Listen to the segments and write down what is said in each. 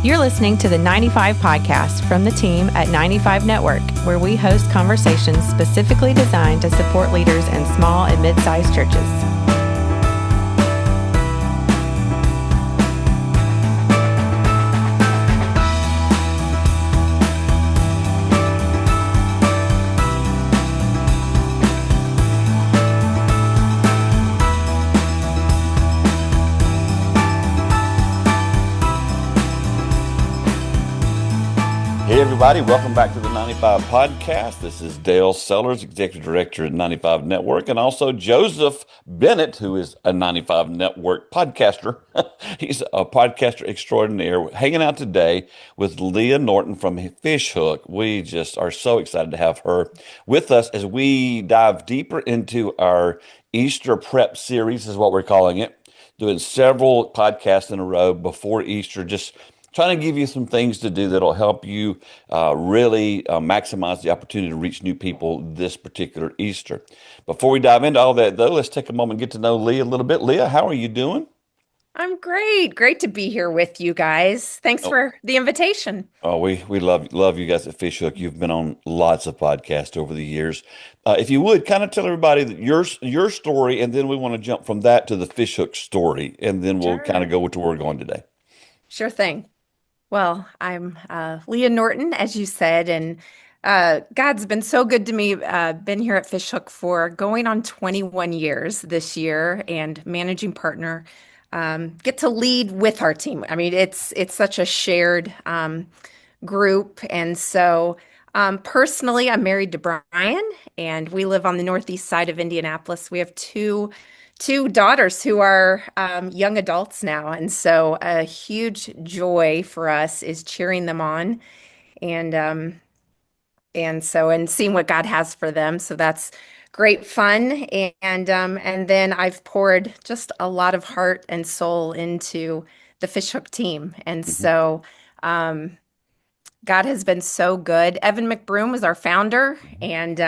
You're listening to the 95 podcast from the team at 95 Network, where we host conversations specifically designed to support leaders in small and mid-sized churches. Hey everybody, welcome back to the 95 podcast. This is Dale Sellers, Executive Director at 95 Network, and also Joseph Bennett, who is a 95 Network podcaster. He's a podcaster extraordinaire, hanging out today with Leah Norton from Fishhook. We just are so excited to have her with us as we dive deeper into our Easter prep series, is what we're calling it, doing several podcasts in a row before Easter, just trying to give you some things to do that'll help you really maximize the opportunity to reach new people this particular Easter. Before we dive into all that, though, let's take a moment and get to know Leah a little bit. Leah, how are you doing? I'm great. Great to be here with you guys. Thanks Oh, for the invitation. we love you guys at Fishhook. You've been on lots of podcasts over the years. If you would kind of tell everybody that your story, and then we want to jump from that to the Fishhook story, and then we'll kind of Sure. go to where we're going today. Sure thing. Well, I'm Leah Norton, as you said, and God's been so good to me. Been here at Fishhook for going on 21 years this year, and managing partner. Get to lead with our team. I mean, it's such a shared group, and so personally, I'm married to Brian, and we live on the northeast side of Indianapolis. We have two daughters who are young adults now, and so a huge joy for us is cheering them on, and and seeing what God has for them. So that's great fun, and then I've poured just a lot of heart and soul into the Fishhook team, and Mhm. so. God has been so good. Evan McBroom was our founder, and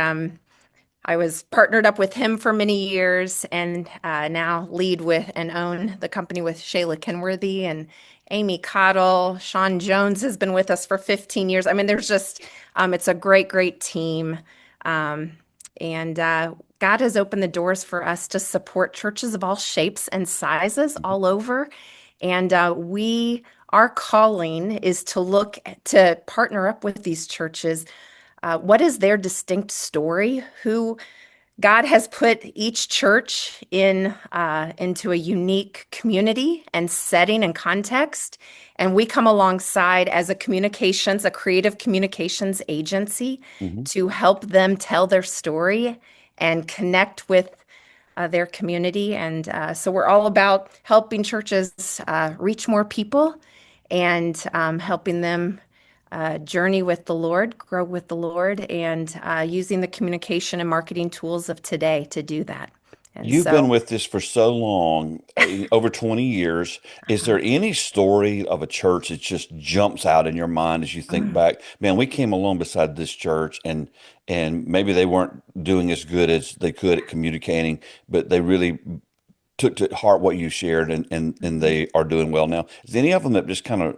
I was partnered up with him for many years, and now lead with and own the company with Shayla Kenworthy and Amy Cottle. Sean Jones has been with us for 15 years. I mean, there's just, it's a great, great team. Um, and God has opened the doors for us to support churches of all shapes and sizes all over. And our calling is to look to partner up with these churches. What is their distinct story? Who God has put each church into a unique community and setting and context, and we come alongside as a creative communications agency Mhm. to help them tell their story and connect with their community. And so we're all about helping churches reach more people and helping them journey with the Lord, grow with the Lord, and using the communication and marketing tools of today to do that. And You've been so, with this for so long, over 20 years. Is uh, there any story of a church that just jumps out in your mind as you think mm, back? Man, we came along beside this church and maybe they weren't doing as good as they could at communicating, but they really took to heart what you shared and mhm. they are doing well now. Is any of them that just kind of,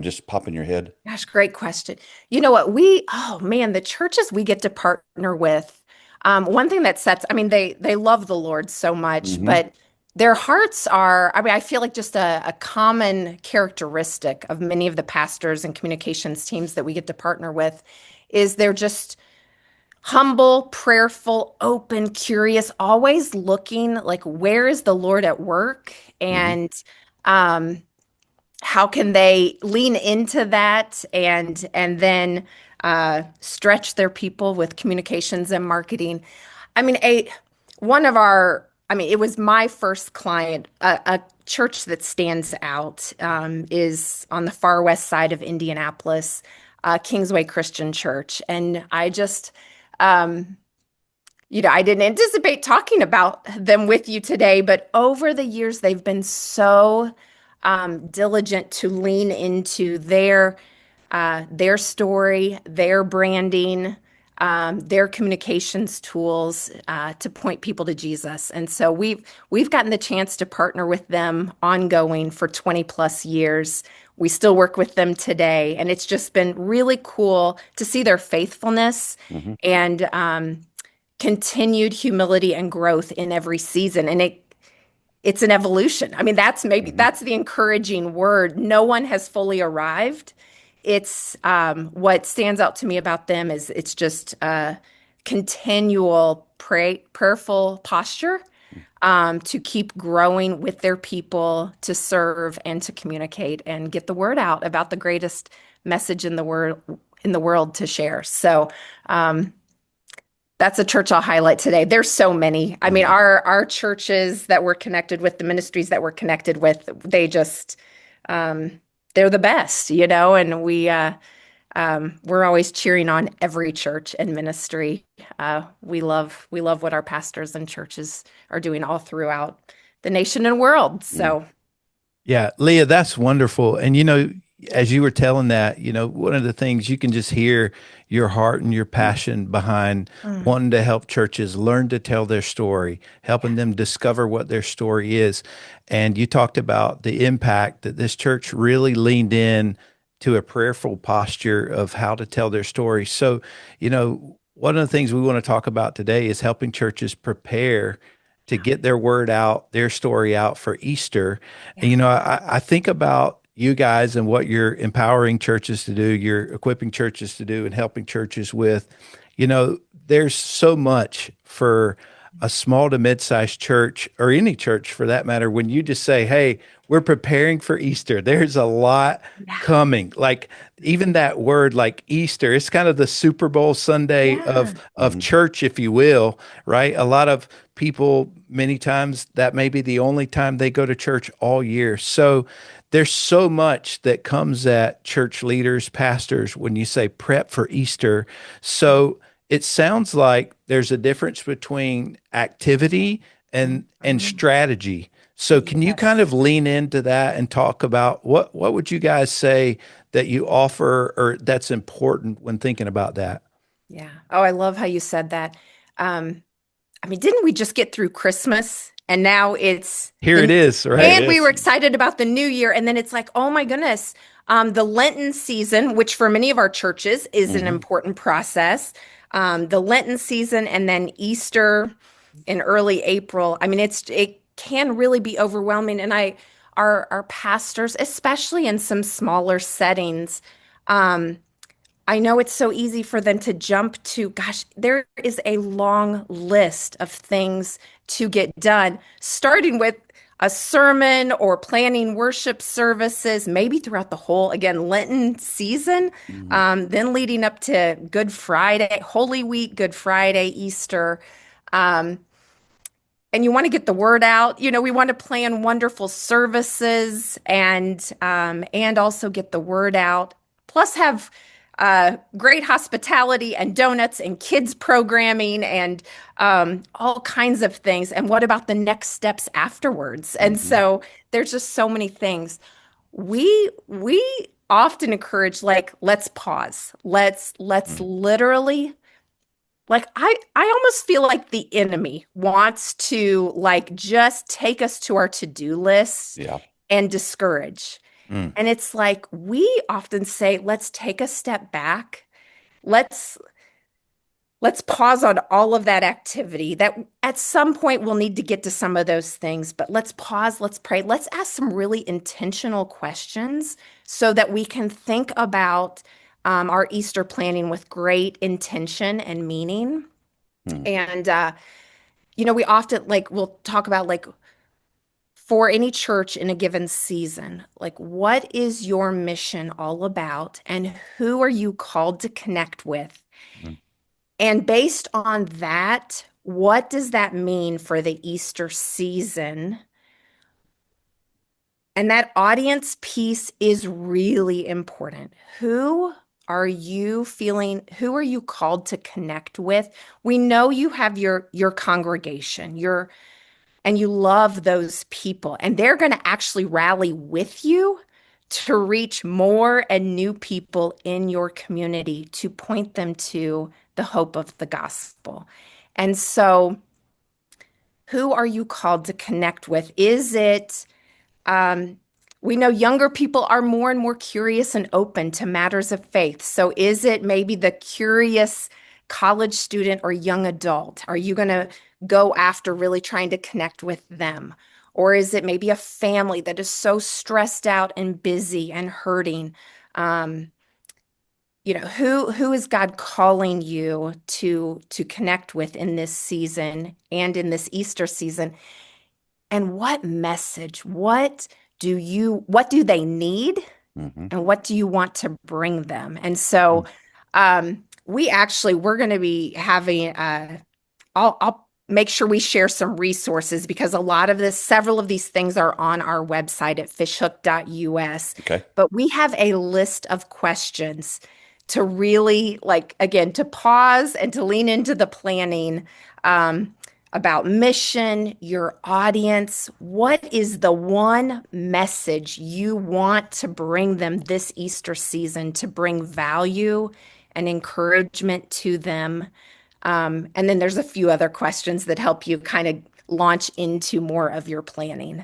just pop in your head? Gosh, great question. You know what? Oh man, the churches we get to partner with, one thing that sets, I mean, they love the Lord so much, Hmm. but their hearts are, I mean, I feel like just a common characteristic of many of the pastors and communications teams that we get to partner with is they're just humble, prayerful, open, curious, always looking like where is the Lord at work, Hmm. and um how can they lean into that and then stretch their people with communications and marketing. I mean, it was my first client. A church that stands out is on the far west side of Indianapolis, Kingsway Christian Church, and um, I didn't anticipate talking about them with you today, but over the years, they've been so diligent to lean into their story, their branding, their communications tools to point people to Jesus. And so we've gotten the chance to partner with them ongoing for 20 plus years. we still work with them today. And it's just been really cool to see their faithfulness Hmm. and continued humility and growth in every season. And it's an evolution. I mean, Hmm. that's the encouraging word. No one has fully arrived. It's what stands out to me about them is it's just a continual prayerful posture to keep growing with their people, to serve and to communicate and get the word out about the greatest message in the world to share. So that's a church I'll highlight today. There's so many. I mean, Hmm. our churches that we're connected with, the ministries that we're connected with, they just they're the best, and we're always cheering on every church and ministry. We love what our pastors and churches are doing all throughout the nation and world. So Yeah, Leah, that's wonderful. And as you were telling that, one of the things you can just hear your heart and your passion behind mm, wanting to help churches learn to tell their story, helping them discover what their story is. And you talked about the impact that this church really leaned in to a prayerful posture of how to tell their story. So, one of the things we want to talk about today is helping churches prepare to get their word out, their story out for Easter. And, yeah, I think about you guys and what you're empowering churches to do, you're equipping churches to do, and helping churches with. There's so much for a small to mid-sized church, or any church for that matter, when you just say, hey, we're preparing for Easter. There's a lot yeah, coming. Like even that word, like Easter, it's kind of the Super Bowl Sunday yeah. of church, if you will, right? A lot of people, many times, that may be the only time they go to church all year. So there's so much that comes at church leaders, pastors, when you say prep for Easter. So it sounds like there's a difference between activity and Mhm. strategy. So can you kind Yes. of lean into that and talk about what would you guys say that you offer or that's important when thinking about that? Yeah. Oh, I love how you said that. I mean, didn't we just get through Christmas and now it's Here it the is, There it right? and we were is. excited about the new year and then it's like, oh my goodness, the Lenten season, which for many of our churches is an Hmm. important process. The Lenten season and then Easter in early April. I mean, it can really be overwhelming. And our pastors, especially in some smaller settings, um, I know it's so easy for them to jump to, gosh, there is a long list of things to get done, starting with a sermon or planning worship services, maybe throughout the whole, again, Lenten season, Hmm. then leading up to Good Friday, Holy Week, Good Friday, Easter. Um, and you want to get the word out. We want to plan wonderful services and also get the word out. Plus, have great hospitality and donuts and kids programming and all kinds of things. And what about the next steps afterwards? And Hmm. so there's just so many things. We often encourage like let's pause. Let's literally like I almost feel like the enemy wants to like just take us to our to-do list Yeah. and discourage. Mm. And it's like we often say, let's take a step back. Let's let's pause on all of that activity. That at some point we'll need to get to some of those things, but let's pause, let's pray. Let's ask some really intentional questions so that we can think about our Easter planning with great intention and meaning. Hmm. And we often like we'll talk about like for any church in a given season, like what is your mission all about and who are you called to connect with? Hmm. And based on that, what does that mean for the Easter season? And that audience piece is really important. Who are you called to connect with? We know you have your congregation, and you love those people, and they're going to actually rally with you to reach more and new people in your community to point them to the hope of the gospel. And so, who are you called to connect with? Is it We know younger people are more and more curious and open to matters of faith. So is it maybe the curious college student or young adult? Are you going to go after really trying to connect with them? Or is it maybe a family that is so stressed out and busy and hurting? Um, who is God calling you to connect with in this season and in this Easter season? And what message, what do they need? Hmm. And what do you want to bring them? And so we're going to be having I'll make sure we share some resources because several of these things are on our website at fishhook.us. Okay. But we have a list of questions to really, like, again, to pause and to lean into the planning about mission, your audience. What is the one message you want to bring them this Easter season to bring value and encouragement to them? And then there's a few other questions that help you kind of launch into more of your planning.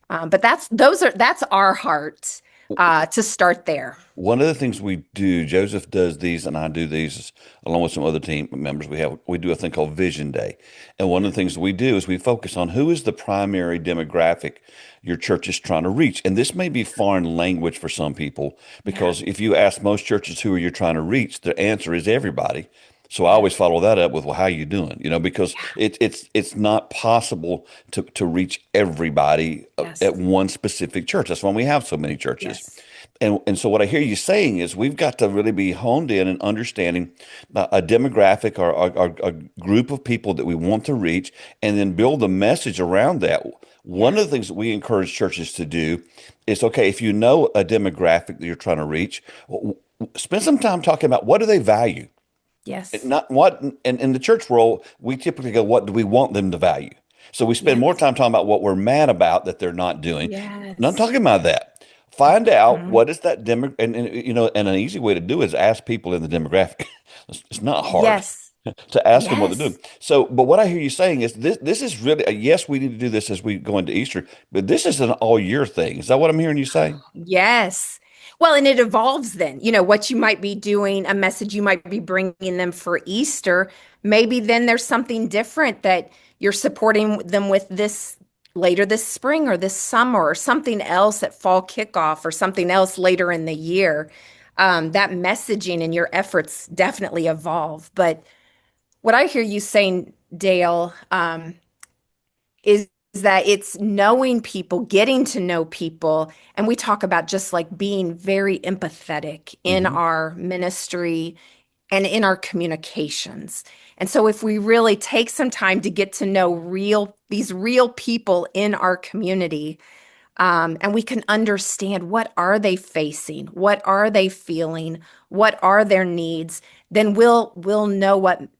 But that's our heart to start there. One of the things we do, Joseph does these, and I do these along with some other team members. We do a thing called Vision Day, and one of the things we do is we focus on who is the primary demographic your church is trying to reach. And this may be foreign language for some people because if you ask most churches who are you trying to reach, the answer is everybody. So I always follow that up with, well, how you doing? Because it's not possible to reach everybody Yes. at one specific church. That's why we have so many churches. Yes. And so what I hear you saying is we've got to really be honed in and understanding a demographic or a group of people that we want to reach and then build a message around that. One of the things that we encourage churches to do is, okay, if you know a demographic that you're trying to reach, spend some time talking about what do they value? Yes. Not what, in the church world, we typically go, what do we want them to value? So we spend more Yes. time talking about what we're mad about that they're not doing. Not Yes. talking about that. Find out Mhm. what is that and an easy way to do is ask people in the demographic. It's not hard Yes. to ask them what they're Yes. doing. So, but what I hear you saying is this is really, yes, we need to do this as we go into Easter, but this is an all year thing. Is that what I'm hearing you say? Yes. Well, and it evolves then. What you might be doing, a message you might be bringing them for Easter, maybe then there's something different that you're supporting them with this later this spring or this summer or something else at fall kickoff or something else later in the year. That messaging and your efforts definitely evolve. But what I hear you saying, Dale, is that it's knowing people, getting to know people. And we talk about just like being very empathetic in Hmm. our ministry and in our communications. And so if we really take some time to get to know these real people in our community, and we can understand what are they facing, what are they feeling, what are their needs, then we'll know what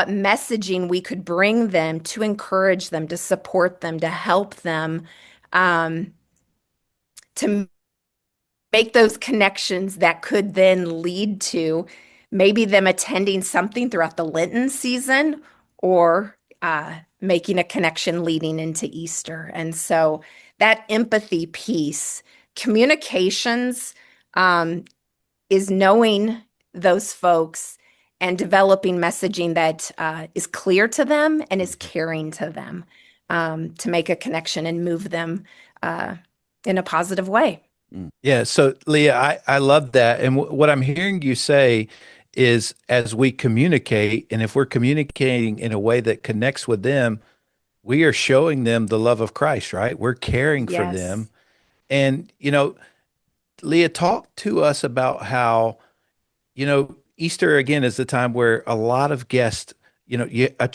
messaging we could bring them to encourage them, to support them, to help them, um, to make those connections that could then lead to maybe them attending something throughout the Lenten season or making a connection leading into Easter. And so that empathy piece, communications, um, is knowing those folks and developing messaging that is clear to them and is caring to them to make a connection and move them uh, in a positive way. Yeah. So, Leah, I love that. And what I'm hearing you say is as we communicate, and if we're communicating in a way that connects with them, we are showing them the love of Christ, right? We're caring for Yes. them. And, Leah, talk to us about how Easter again is the time where a lot of guests, our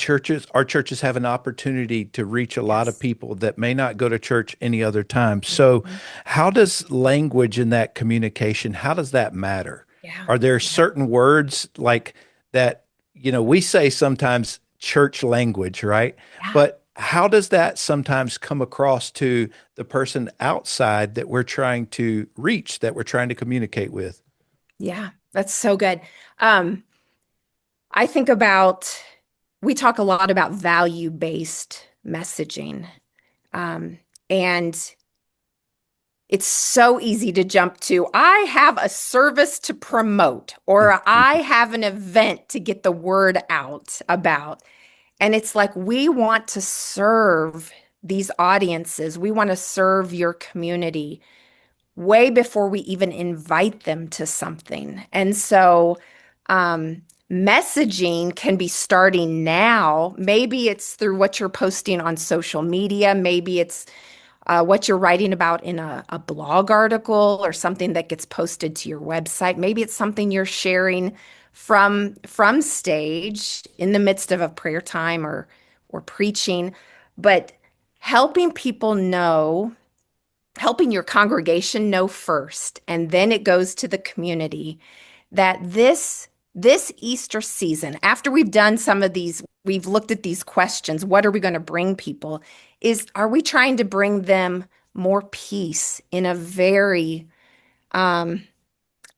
churches have an opportunity to reach a lot of Yes. people that may not go to church any other time. So, Mhm. how does language in that communication, how does that matter? Yeah. Are there Yeah. certain words like that, we say sometimes church language, right? Yeah. But how does that sometimes come across to the person outside that we're trying to reach, that we're trying to communicate with? Yeah. That's so good. Um, I think we talk a lot about value-based messaging. Um, and it's so easy to jump to, I have a service to promote, or I have an event to get the word out about. And it's like, we want to serve these audiences. We want to serve your community way before we even invite them to something. And so, messaging can be starting now. Maybe it's through what you're posting on social media. Maybe it's what you're writing about in a blog article or something that gets posted to your website. Maybe it's something you're sharing from stage in the midst of a prayer time or preaching, but helping people know, helping your congregation know first, and then it goes to the community that this Easter season, after we've done some of these, we've looked at these questions, what are we going to bring people? Are we trying to bring them more peace in a very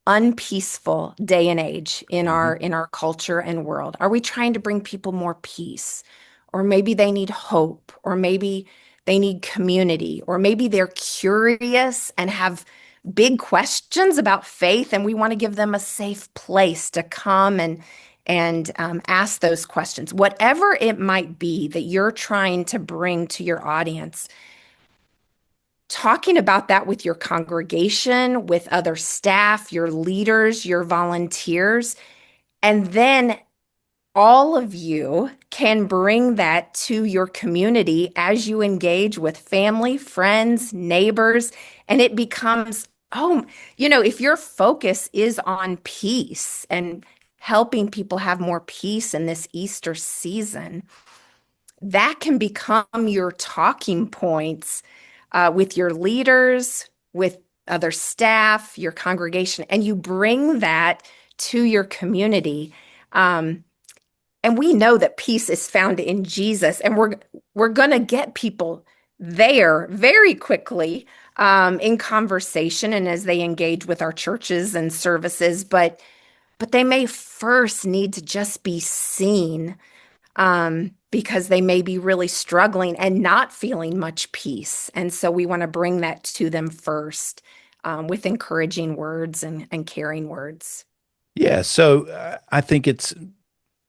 unpeaceful day and age in our culture and world? Are we trying to bring people more peace? Or maybe they need hope, or maybe they need community, or maybe they're curious and have big questions about faith, and we want to give them a safe place to come and ask those questions. Whatever it might be that you're trying to bring to your audience, talking about that with your congregation, with other staff, your leaders, your volunteers, and then all of you can bring that to your community as you engage with family, friends, neighbors, and it becomes, oh, if your focus is on peace and helping people have more peace in this Easter season, that can become your talking points with your leaders, with other staff, your congregation, and you bring that to your community. And we know that peace is found in Jesus, and we're going to get people there very quickly in conversation and as they engage with our churches and services. But they may first need to just be seen because they may be really struggling and not feeling much peace. And so we want to bring that to them first with encouraging words and caring words. Yeah. So I think it's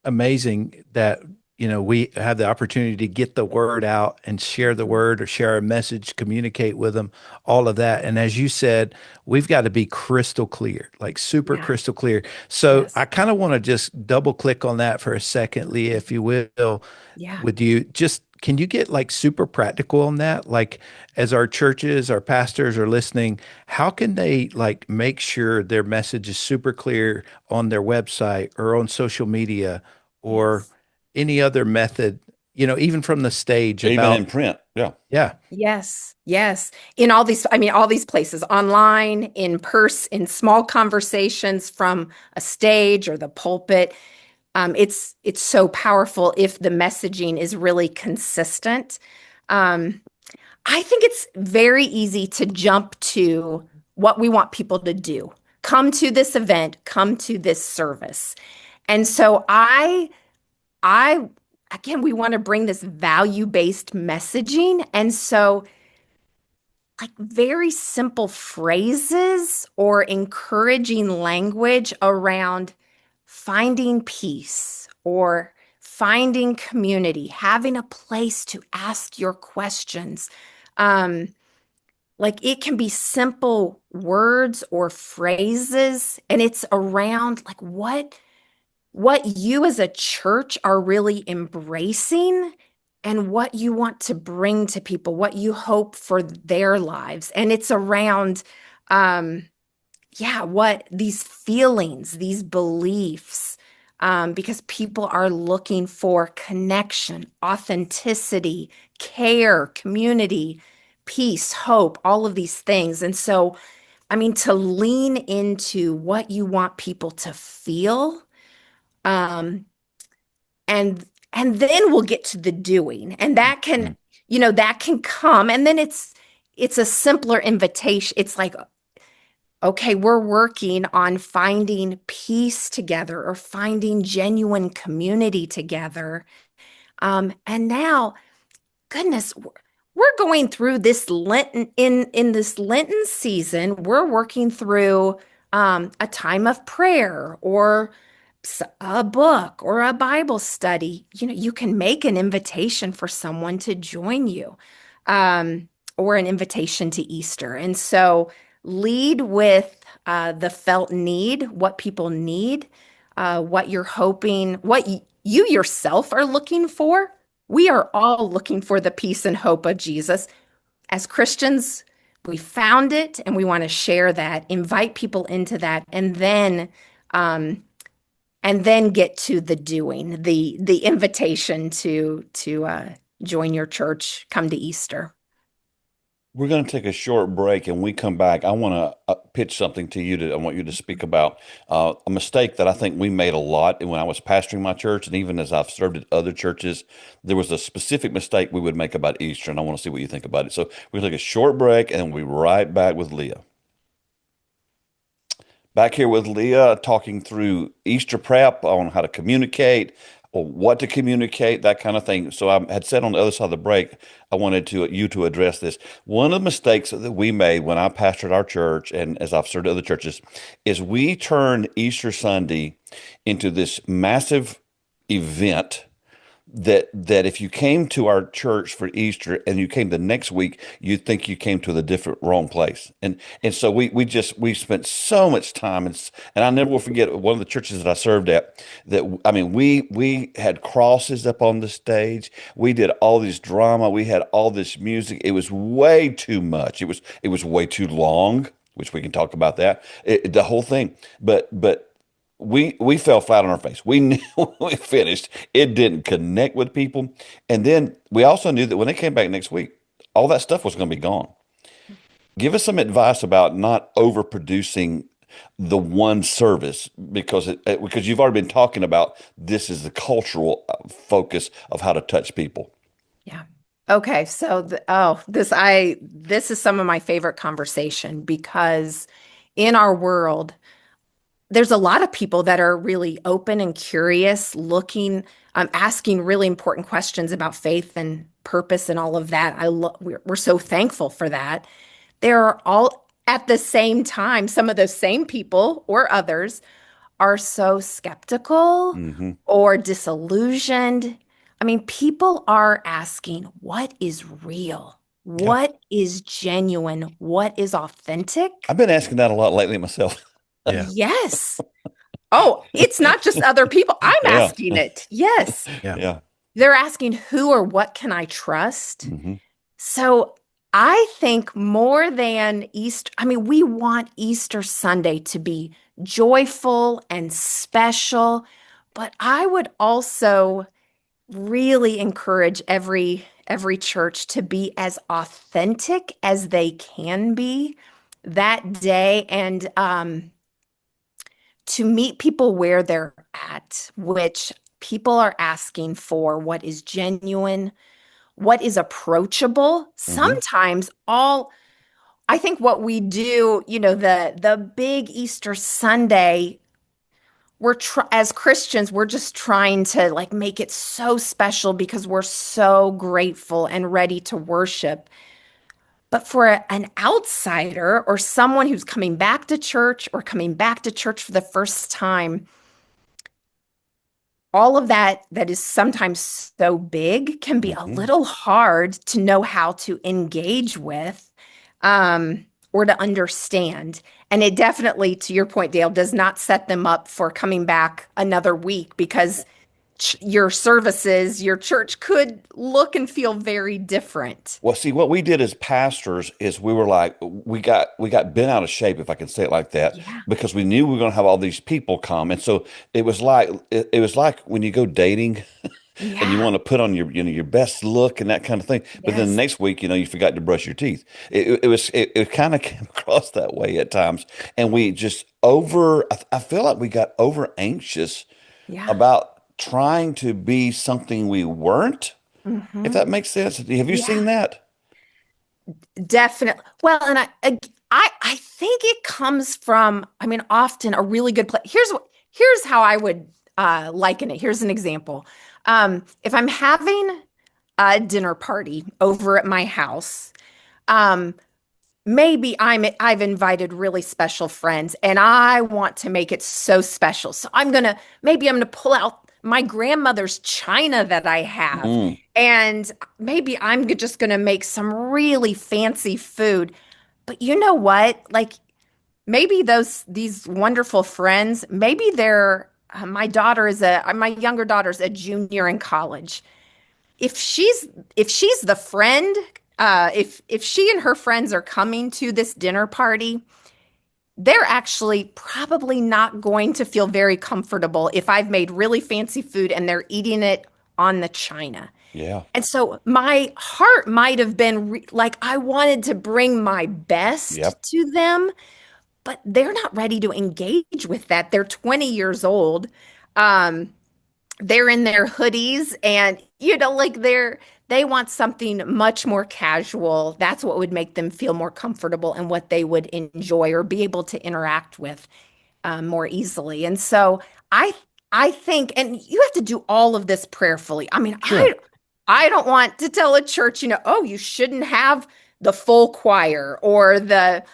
amazing that we have the opportunity to get the word out and share the word or share a message, communicate with them, all of that. And as you said, we've got to be crystal clear, like super Yeah. crystal clear. So Yes. I kind of want to just double click on that for a second, Leah, if you will, Yeah. with you. Just can you get like super practical on that? Like as our churches, our pastors are listening, how can they like make sure their message is super clear on their website or on social media or Yes. any other method, even from the stage Even in about, print. Yeah. yeah, Yes. Yes. In all these, I mean, all these places, online, in person, in small conversations from a stage or the pulpit. It's so powerful if the messaging is really consistent. Um, I think it's very easy to jump to what we want people to do. Come to this event, come to this service. And so I again, we want to bring this value-based messaging. And so like very simple phrases or encouraging language around finding peace or finding community, having a place to ask your questions. Um, like it can be simple words or phrases, and it's around like what you as a church are really embracing and what you want to bring to people, what you hope for their lives. And it's around what these feelings, these beliefs, because people are looking for connection, authenticity, care, community, peace, hope, all of these things. And so, I mean, to lean into what you want people to feel, um, and then we'll get to the doing, and that can, Mhm. that can come, and then it's a simpler invitation. It's like, okay, we're working on finding peace together or finding genuine community together. And now, goodness, we're going through this Lenten in this Lenten season, we're working through a time of prayer or a book or a Bible study. You can make an invitation for someone to join you, um, or an invitation to Easter. And so lead with the felt need, what people need, what you're hoping, what you yourself are looking for. We are all looking for the peace and hope of Jesus. As Christians, we found it and we want to share that, invite people into that, um, and then get to the doing, the invitation to join your church, come to Easter. We're going to take a short break, and we come back. I want to pitch something to you. I want you to speak about a mistake that I think we made a lot when I was pastoring my church, and even as I've served at other churches. There was a specific mistake we would make about Easter, and I want to see what you think about it. So we're going to take a short break, and we'll be right back with Leah. Back here with Leah, talking through Easter prep on how to communicate, or what to communicate, that kind of thing. So I had said on the other side of the break, I wanted you to address this. One of the mistakes that we made when I pastored our church, and as I've served other churches, is we turned Easter Sunday into this massive event that if you came to our church for Easter and you came the next week, you'd think you came to the wrong place. And so we spent so much time, and I never will forget one of the churches that I served at, that I mean we had crosses up on the stage. We did all this drama, we had all this music. It was way too much. It was way too long, which we can talk about that. The whole thing. But we fell flat on our face. We knew when we finished, it didn't connect with people. And then we also knew that when they came back next week, all that stuff was going to be gone. Give us some advice about not overproducing the one service, because because you've already been talking about this is the cultural focus of how to touch people. Yeah. Okay. So, this is some of my favorite conversation, because in our world, there's a lot of people that are really open and curious, looking, asking really important questions about faith and purpose and all of that. We're so thankful for that. There are all at the same time, some of those same people or others are so skeptical Hmm. or disillusioned. I mean, people are asking, what is real? Yeah. What is genuine? What is authentic? I've been asking that a lot lately myself. Yeah. Yes. Oh, it's not just other people. I'm Yeah. asking it. Yes. Yeah. Yeah. They're asking, who or what can I trust? Hmm. So I think more than Easter, I mean, we want Easter Sunday to be joyful and special, but I would also really encourage every church to be as authentic as they can be that day, and to meet people where they're at, which people are asking for what is genuine, what is approachable. Hmm. Sometimes I think what we do, the big Easter Sunday, as Christians, we're just trying to like make it so special because we're so grateful and ready to worship. But for an outsider or someone who's coming back to church or coming back to church for the first time, all of that is sometimes so big can be a Hmm. little hard to know how to engage with, or to understand. And it definitely, to your point, Dale, does not set them up for coming back another week, because your services, your church could look and feel very different. Well, see, what we did as pastors is we were like, we got bent out of shape, if I can say it like that, Yeah. because we knew we were going to have all these people come, and so it was like when you go dating, and you Yeah. want to put on your best look and that kind of thing, but then the Yes. next week, you forgot to brush your teeth. It kind of came across that way at times, and we just I feel like we got over anxious Yeah. about trying to be something we weren't. If Hmm. that makes sense. Have you Yeah. seen that? Definitely. Well, and I think it comes from, I mean, often a really good place. Here's how I would liken it. Here's an example. If I'm having a dinner party over at my house. Um, Maybe I've invited really special friends and I want to make it so special. So maybe I'm gonna pull out my grandmother's china that I have. Mm. And maybe I'm just gonna make some really fancy food. But you know what? Like maybe these wonderful friends, maybe they're my younger daughter's a junior in college. If she's the friend, if she and her friends are coming to this dinner party, they're actually probably not going to feel very comfortable if I've made really fancy food and they're eating it on the china. Yeah. And so my heart might have been like I wanted to bring my best Yep. to them, but they're not ready to engage with that. They're 20 years old. Um, they're in their hoodies and like they want something much more casual. That's what would make them feel more comfortable and what they would enjoy or be able to interact with more easily. And so I I think, and you have to do all of this prayerfully. I mean, Sure. I don't want to tell a church, oh, you shouldn't have the full choir or the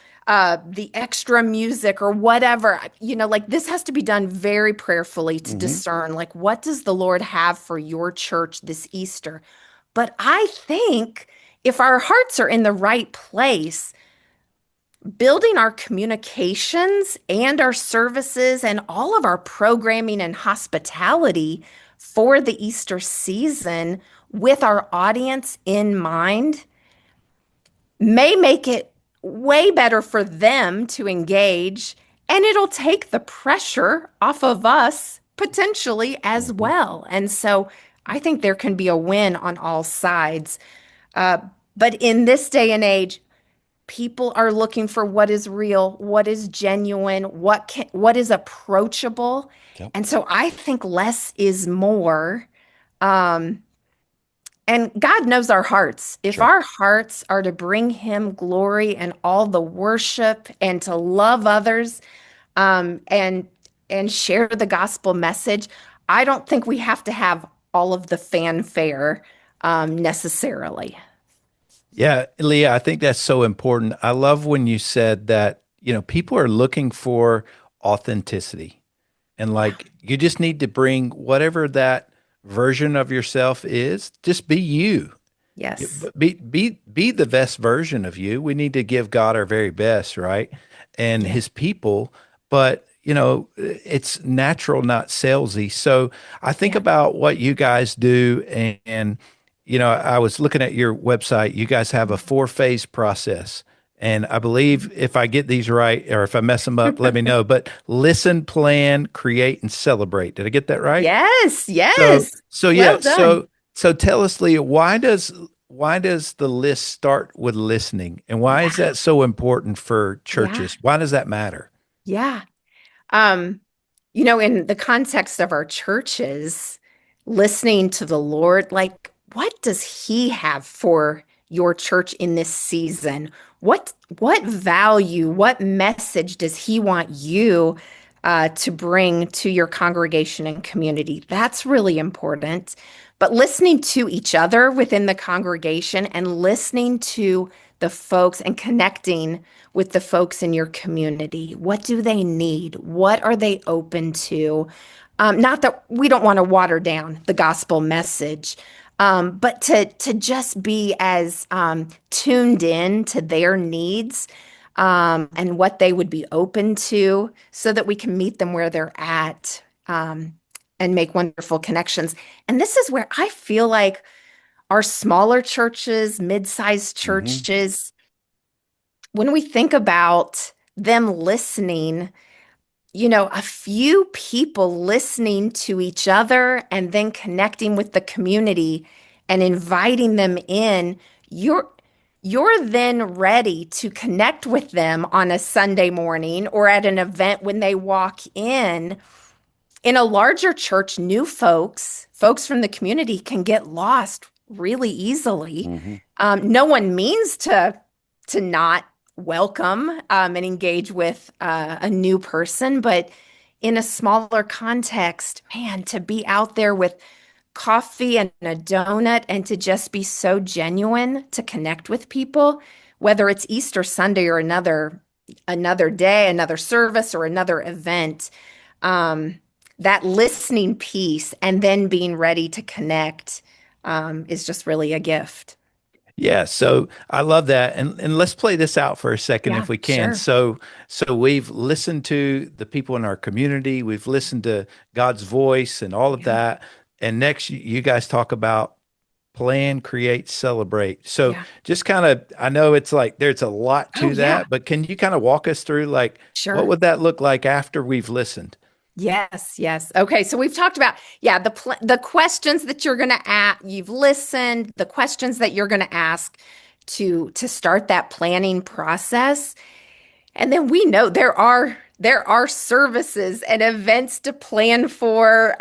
extra music or whatever. Like this has to be done very prayerfully to Hmm. discern, like, what does the Lord have for your church this Easter? But I think if our hearts are in the right place, building our communications and our services and all of our programming and hospitality for the Easter season with our audience in mind may make it way better for them to engage, and it'll take the pressure off of us potentially as Hmm. well. And so I think there can be a win on all sides. Uh, but in this day and age, people are looking for what is real, what is genuine, what is approachable. Yep. And so I think less is more. Um, and God knows our hearts. If Sure. our hearts are to bring him glory and all the worship and to love others, um, and and share the gospel message, I don't think we have to have all of the fanfare necessarily. Yeah, Leah, I think that's so important. I love when you said that, people are looking for authenticity. And Yeah. like you just need to bring whatever that version of yourself is, just be you. Yes. Be the best version of you. We need to give God our very best, right? And Yeah. his people, but it's natural, not salesy. So I think Yeah. about what you guys do and I was looking at your website. You guys have a 4-phase process. And I believe if I get these right, or if I mess them up, let me know. But listen, plan, create, and celebrate. Did I get that right? Yes, So, yes. so yeah, Well done. so tell us, Leah, why does the list start with listening, and why is Yeah. that so important for Yeah. churches? Why does that matter? Yeah. Um, in the context of our churches, listening to the Lord, like, what does He have for your church in this season? What value, what message does He want you to bring to your congregation and community? That's really important. But listening to each other within the congregation and listening to the folks and connecting with the folks in your community. What do they need? What are they open to? Not that we don't want to water down the gospel message, but to just be as tuned in to their needs and what they would be open to so that we can meet them where they're at and make wonderful connections. And this is where I feel like our smaller churches, mid-sized Hmm. churches, when we think about them listening, a few people listening to each other and then connecting with the community and inviting them in, you're you're then ready to connect with them on a Sunday morning or at an event when they walk in. In a larger church, new folks from the community can get lost really easily. Hmm. No one means to not welcome and engage with a new person, but in a smaller context, man, to be out there with coffee and a donut and to just be so genuine to connect with people, whether it's Easter Sunday or another day, another service, or another event. That listening piece and then being ready to connect is just really a gift. Yeah, so I love that. And let's play this out for a second Yeah, if we can. sure. So we've listened to the people in our community, we've listened to God's voice and all of Yeah, that. And next you guys talk about plan, create, celebrate. So yeah. just kind of, I know it's like there's a lot Oh, to yeah, that, but can you kind of walk us through like what sure. would that look like after we've listened? Yes, yes. Okay, so we've talked about, yeah, the questions that you're going to ask, you've listened, the questions that you're going to ask to start that planning process. And then we know there are services and events to plan for,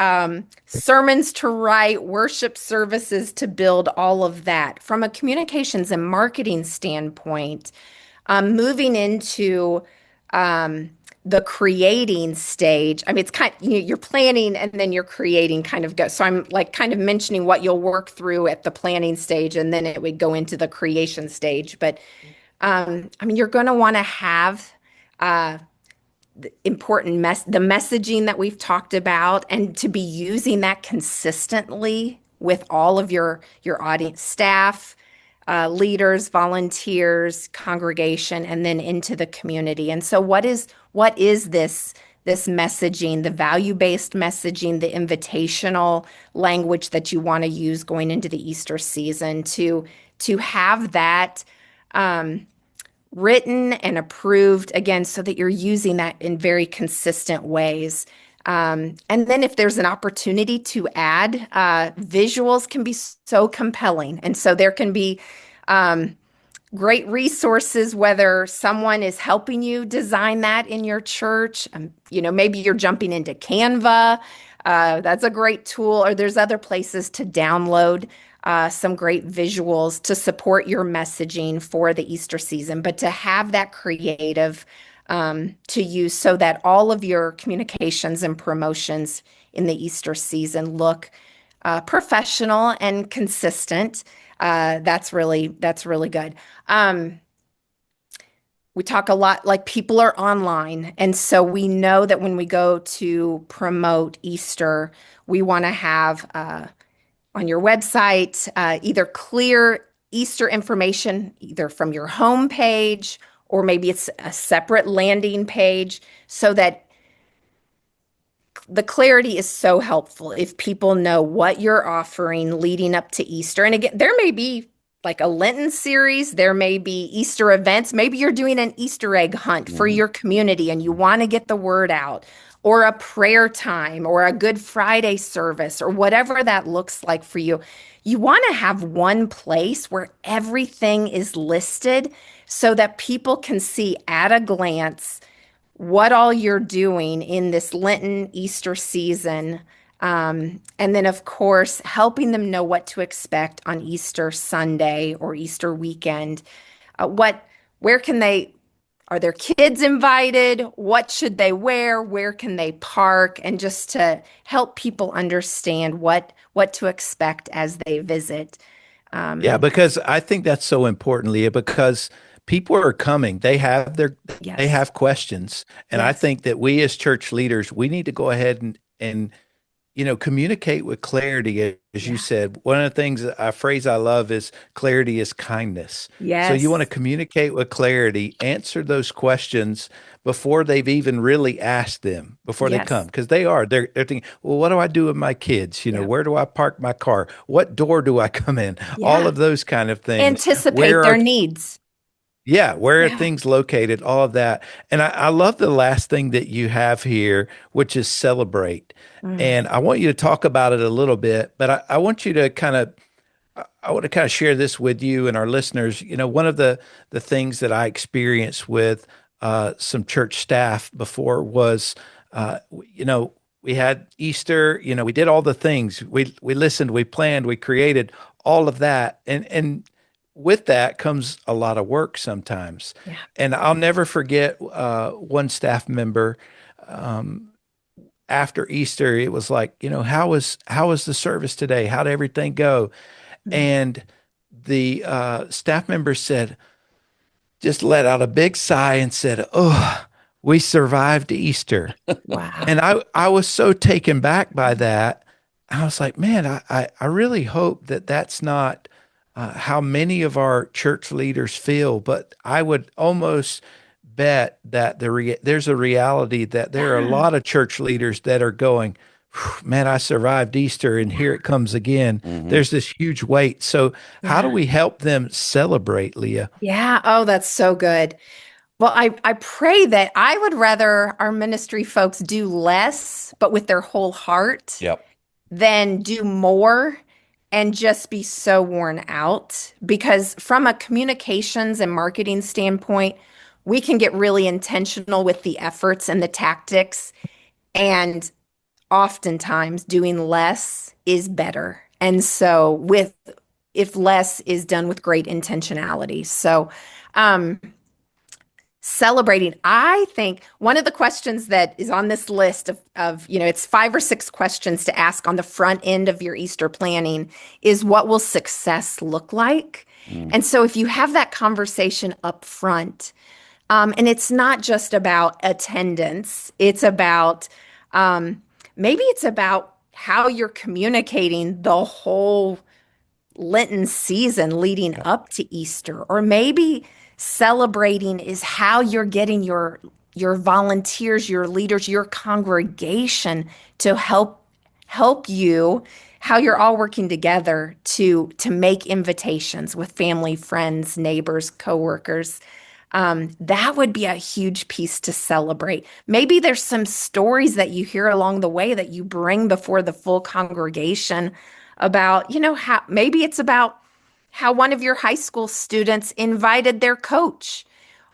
sermons to write, worship services to build, all of that. From a communications and marketing standpoint, moving into um, the creating stage. I mean, it's you're planning and then you're creating kind of go. So I'm like kind of mentioning what you'll work through at the planning stage, and then it would go into the creation stage. But I mean, you're going to want to have uh, the messaging that we've talked about, and to be using that consistently with all of your audience, staff, leaders, volunteers, congregation, and then into the community. And so what is this messaging, the value-based messaging, the invitational language that you want to use going into the Easter season to have that written and approved again, so that you're using that in very consistent ways. And then if there's an opportunity to add, visuals can be so compelling. And so there can be great resources, whether someone is helping you design that in your church. Maybe you're jumping into Canva. That's a great tool, or there's other places to download some great visuals to support your messaging for the Easter season, but to have that creative to use so that all of your communications and promotions in the Easter season look professional and consistent. That's really good. We talk a lot, like people are online. And so we know that when we go to promote Easter, we want to have on your website either clear Easter information, either from your home page, or maybe it's a separate landing page, so that the clarity is so helpful if people know what you're offering leading up to Easter. And again, there may be like a Lenten series, there may be Easter events. Maybe you're doing an Easter egg hunt for your community and you want to get the word out, or a prayer time, or a Good Friday service, or whatever that looks like for you. You want to have one place where everything is listed so that people can see at a glance what all you're doing in this Lenten Easter season. And then, of course, helping them know what to expect on Easter Sunday or Easter weekend. Where can are their kids invited? What should they wear? Where can they park? And just to help people understand what to expect as they visit. Yeah, because I think that's so important, Leah, because people are coming. They Yes, have questions. And I yes, think that we as church leaders, we need to go ahead and communicate with clarity. As you yeah, said, one of the things, a phrase I love is clarity is kindness. So you want to yes, communicate with clarity, answer those questions before they've even really asked them, before they come. yes, Because they're thinking, well, what do I do with my kids? yeah, Where do I park my car? What door do I come in? All yeah. of those kind of things. Anticipate Where their are needs. Yeah, where are Yeah. things located? All of that. And I love the last thing that you have here, which is celebrate. Mm, And I want you to talk about it a little bit, but I want you to I want to kind of share this with you and our listeners. One of the things that I experienced with some church staff before was, we had Easter. We did all the things. We listened, we planned, we created all of that, and with that comes a lot of work sometimes. yeah. And I'll never forget one staff member. after Easter, it was like, how was the service today? How did everything go? And the staff member said, just let out a big sigh and said, "Oh, we survived Easter." Wow. And I was so taken back by that. I was like, man, I really hope that that's not how many of our church leaders feel. But I would almost bet that there's a reality that there are a lot of church leaders that are going, "Whew, man, I survived Easter and here it comes again." Hmm. There's this huge weight. So how do Yeah. we help them celebrate, Leah? Yeah. Oh, that's so good. Well, I pray that I would rather our ministry folks do less, but with their whole heart, Yep. than do more and just be so worn out. Because from a communications and marketing standpoint, we can get really intentional with the efforts and the tactics. And oftentimes doing less is better. And so if less is done with great intentionality. So, um, celebrating, I think one of the questions that is on this list it's 5 or 6 questions to ask on the front end of your Easter planning is what will success look like? Mm. And so if you have that conversation up front, and it's not just about attendance, it's about maybe it's about how you're communicating the whole Lenten season leading Yep. up to Easter, or maybe celebrating is how you're getting your volunteers, your leaders, your congregation to help you, how you're all working together to make invitations with family, friends, neighbors, coworkers. That would be a huge piece to celebrate. Maybe there's some stories that you hear along the way that you bring before the full congregation about, how maybe it's about how one of your high school students invited their coach,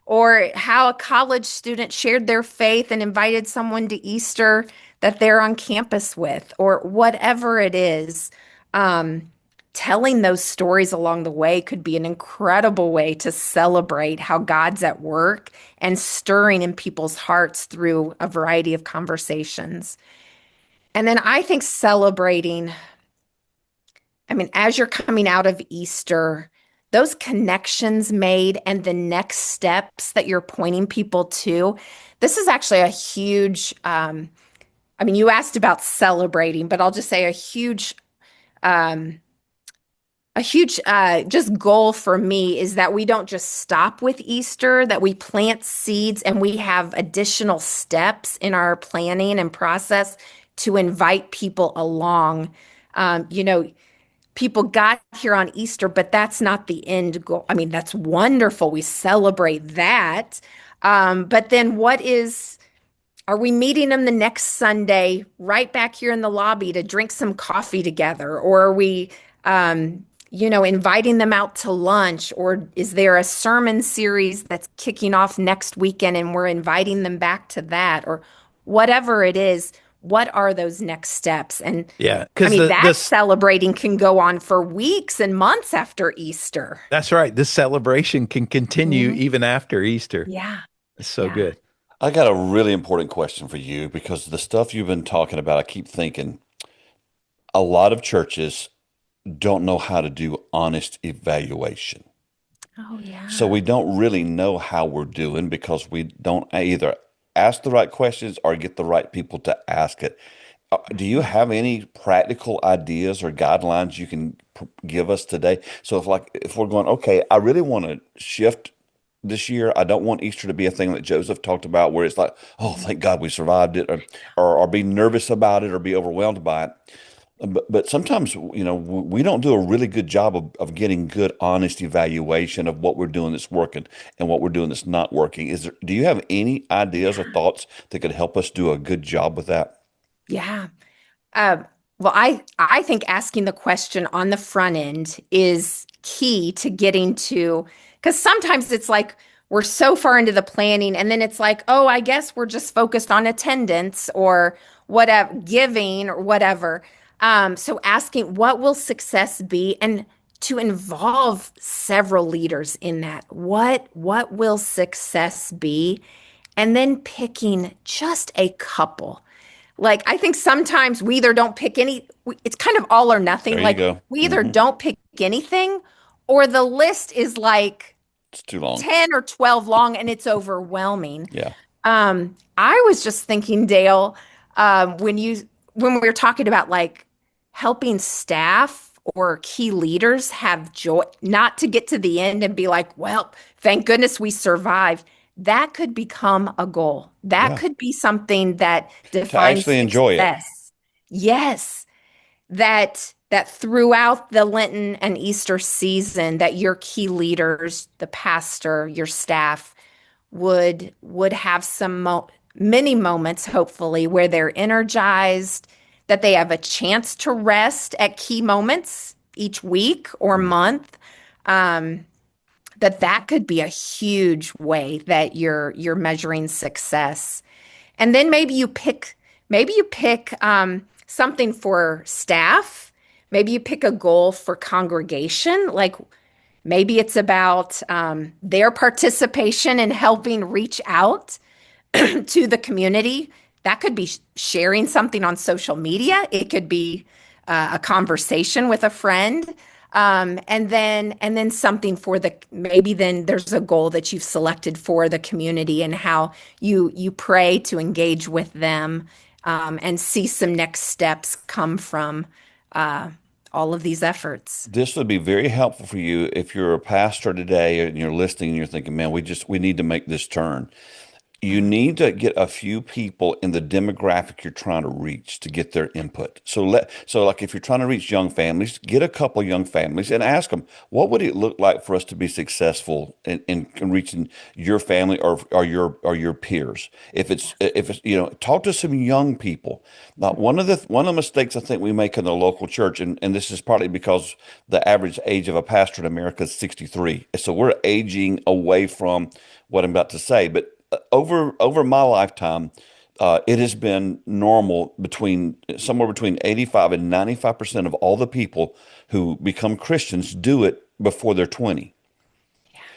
or how a college student shared their faith and invited someone to Easter that they're on campus with, or whatever it is. Um, Telling those stories along the way could be an incredible way to celebrate how God's at work and stirring in people's hearts through a variety of conversations. And then I think celebrating, I mean, as you're coming out of Easter, those connections made and the next steps that you're pointing people to, this is actually a huge, I mean, you asked about celebrating, but I'll just say um, a huge just goal for me is that we don't just stop with Easter, that we plant seeds and we have additional steps in our planning and process to invite people along. Um, you know, People got here on Easter, but that's not the end goal. I mean, that's wonderful. We celebrate that. But then are we meeting them the next Sunday right back here in the lobby to drink some coffee together? Or are we, inviting them out to lunch? Or is there a sermon series that's kicking off next weekend and we're inviting them back to that? Or whatever it is, what are those next steps? And Yeah, I because mean, the that this celebrating can go on for weeks and months after Easter. that's right. This celebration can continue Mhm. even after Easter. Yeah. It's so Yeah. good. I got a really important question for you because the stuff you've been talking about, I keep thinking a lot of churches don't know how to do honest evaluation. Oh, So yeah. we don't really know how we're doing because we don't either ask the right questions or get the right people to ask it. Do you have any practical ideas or guidelines you can give us today? So if we're going, okay, I really want to shift this year. I don't want Easter to be a thing that Joseph talked about where it's like, oh, thank God we survived it, or be nervous about it or be overwhelmed by it. But sometimes, we don't do a really good job of getting good, honest evaluation of what we're doing that's working and what we're doing that's not working. Do you have any ideas or thoughts that could help us do a good job with that? Yeah. Um, well, I think asking the question on the front end is key to getting to, because sometimes it's like we're so far into the planning, and then it's like, oh, I guess we're just focused on attendance or whatever, giving or whatever. So asking what will success be, and to involve several leaders in that. What will success be? And then picking just a couple. Like, I think sometimes we either don't pick it's kind of all or nothing. There you Like, go. we either don't pick anything, or the list is like It's too long. 10 or 12 long and it's overwhelming. Yeah. I was just thinking, Dale, when we were talking about like helping staff or key leaders have joy, not to get to the end and be like, well, thank goodness we survived. That could become a goal. That Yeah. could be something that To defines actually enjoy it. success. Yes, that throughout the Lenten and Easter season, that your key leaders, the pastor, your staff, would have many moments, hopefully, where they're energized, that they have a chance to rest at key moments each week or month. That could be a huge way that you're measuring success. And then maybe you pick something for staff. Maybe you pick a goal for congregation, like maybe it's about their participation in helping reach out to the community. That could be sharing something on social media. It could be a conversation with a friend. And then something for maybe then there's a goal that you've selected for the community and how you pray to engage with them, and see some next steps come from all of these efforts. This would be very helpful for you if you're a pastor today and you're listening and you're thinking, man, we need to make this turn. You need to get a few people in the demographic you're trying to reach to get their input. So like if you're trying to reach young families, get a couple young families and ask them, what would it look like for us to be successful in reaching your family or your peers? If it's talk to some young people. Now, one of the mistakes I think we make in the local church, and this is partly because the average age of a pastor in America is 63. So we're aging away from what I'm about to say, but over my lifetime, it has been normal somewhere between 85 and 95% of all the people who become Christians do it before they're 20.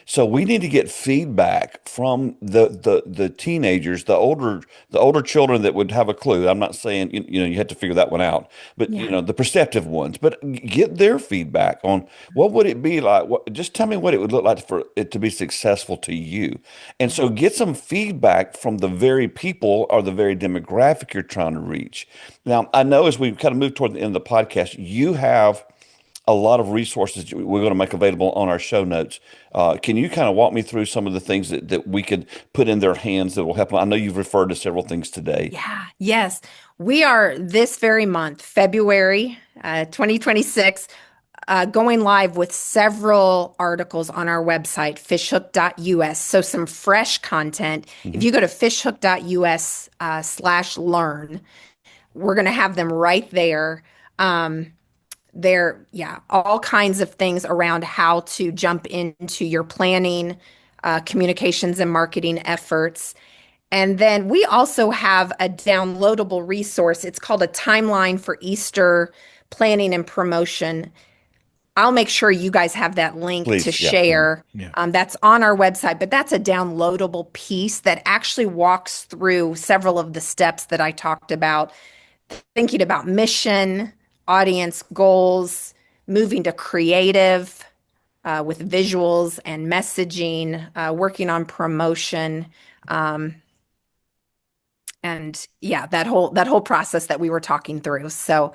So we need to get feedback from the teenagers, the older children that would have a clue. I'm not saying you have to figure that one out, but the perceptive ones. But get their feedback on what would it be like. Just tell me what it would look like for it to be successful to you. And so get some feedback from the very people or the very demographic you're trying to reach. Now, I know as we kind of move toward the end of the podcast, you have a lot of resources we're going to make available on our show notes. Can you kind of walk me through some of the things that we could put in their hands that will help them? I know you've referred to several things today. Yeah, yes. We are this very month, February 2026, going live with several articles on our website, fishhook.us. So some fresh content. If you go to fishhook.us /learn, we're going to have them right there. All kinds of things around how to jump into your planning, communications and marketing efforts. And then we also have a downloadable resource. It's called a timeline for Easter planning and promotion. I'll make sure you guys have that link Please, to yeah. share. Yeah. That's on our website, but that's a downloadable piece that actually walks through several of the steps that I talked about, thinking about mission, audience goals, moving to creative with visuals and messaging, working on promotion, and that whole process that we were talking through. So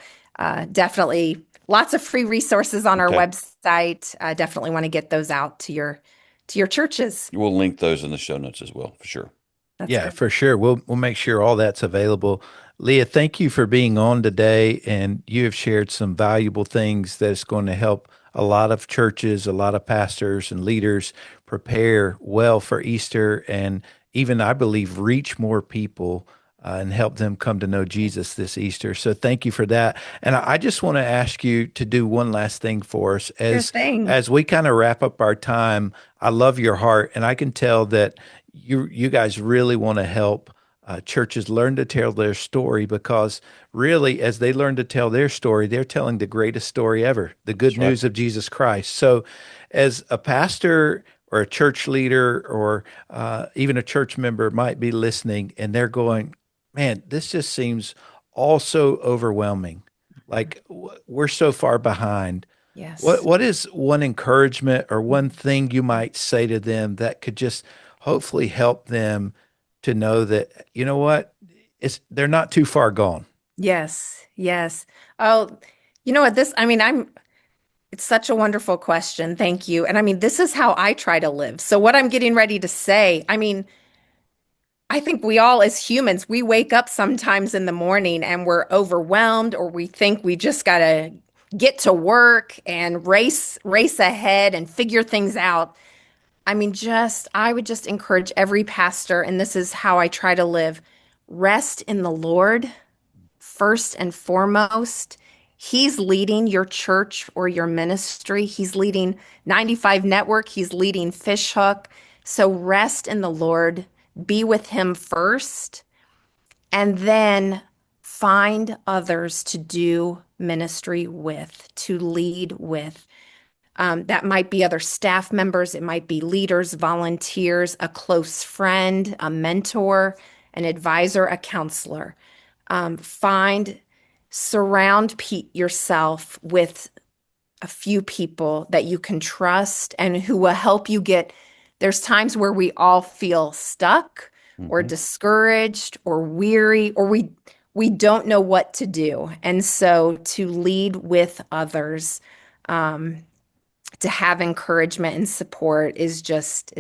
definitely lots of free resources on our website. Definitely want to get those out to your churches. We'll link those in the show notes as well, for sure. That's Yeah, great. for sure. We'll make sure all that's available. Leah, thank you for being on today, and you have shared some valuable things that's going to help a lot of churches, a lot of pastors and leaders prepare well for Easter, and even, I believe, reach more people and help them come to know Jesus this Easter. So thank you for that. And I just want to ask you to do one last thing for us Sure thing. as we kind of wrap up our time. I love your heart, and I can tell that you guys really want to help churches learn to tell their story, because really, as they learn to tell their story, they're telling the greatest story ever, the good news of Jesus Christ. So as a pastor or a church leader or even a church member might be listening and they're going, man, this just seems all so overwhelming. Like we're so far behind. What Yes. what is one encouragement or one thing you might say to them that could just hopefully help them to know that, you know what, they're not too far gone. Yes. Yes. Oh, you know what this, I mean, it's such a wonderful question. Thank you. And I mean, this is how I try to live. So what I'm getting ready to say, I mean, I think we all as humans, we wake up sometimes in the morning and we're overwhelmed or we think we just got to get to work and race ahead and figure things out. I mean, I would just encourage every pastor, and this is how I try to live, rest in the Lord first and foremost. He's leading your church or your ministry. He's leading 95 Network. He's leading Fishhook. So rest in the Lord, be with him first, and then find others to do ministry with, to lead with. That might be other staff members, it might be leaders, volunteers, a close friend, a mentor, an advisor, a counselor. Find, surround yourself with a few people that you can trust and who will help you get. There's times where we all feel stuck or discouraged or weary or we don't know what to do. And so to lead with others, to have encouragement and support is just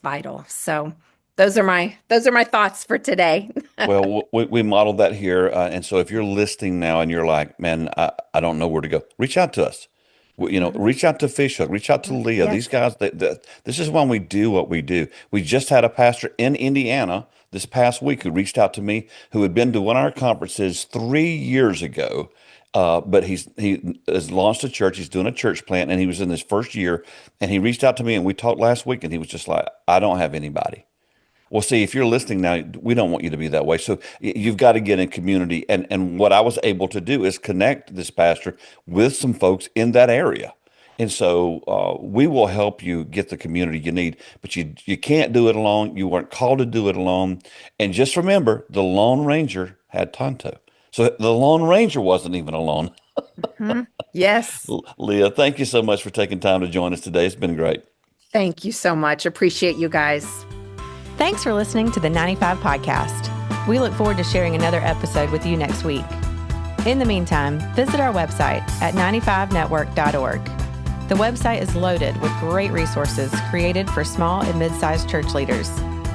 vital. So those are my thoughts for today. Well, we modeled that here. And so if you're listening now and you're like, man, I don't know where to go, reach out to us. Reach out to Fishhook, reach out to Leah. Yes. These guys, this is why we do what we do. We just had a pastor in Indiana this past week who reached out to me, who had been to one of our conferences 3 years ago. But he has launched a church. He's doing a church plant, and he was in his first year. And he reached out to me, and we talked last week, and he was just like, I don't have anybody. Well, see, if you're listening now, we don't want you to be that way. So you've got to get in community. And what I was able to do is connect this pastor with some folks in that area. And so we will help you get the community you need, but you can't do it alone. You weren't called to do it alone. And just remember, the Lone Ranger had Tonto. So the Lone Ranger wasn't even alone. Mhm. Yes. Leah, thank you so much for taking time to join us today. It's been great. Thank you so much. Appreciate you guys. Thanks for listening to the 95 Podcast. We look forward to sharing another episode with you next week. In the meantime, visit our website at 95network.org. The website is loaded with great resources created for small and mid-sized church leaders.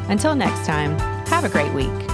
Until next time, have a great week.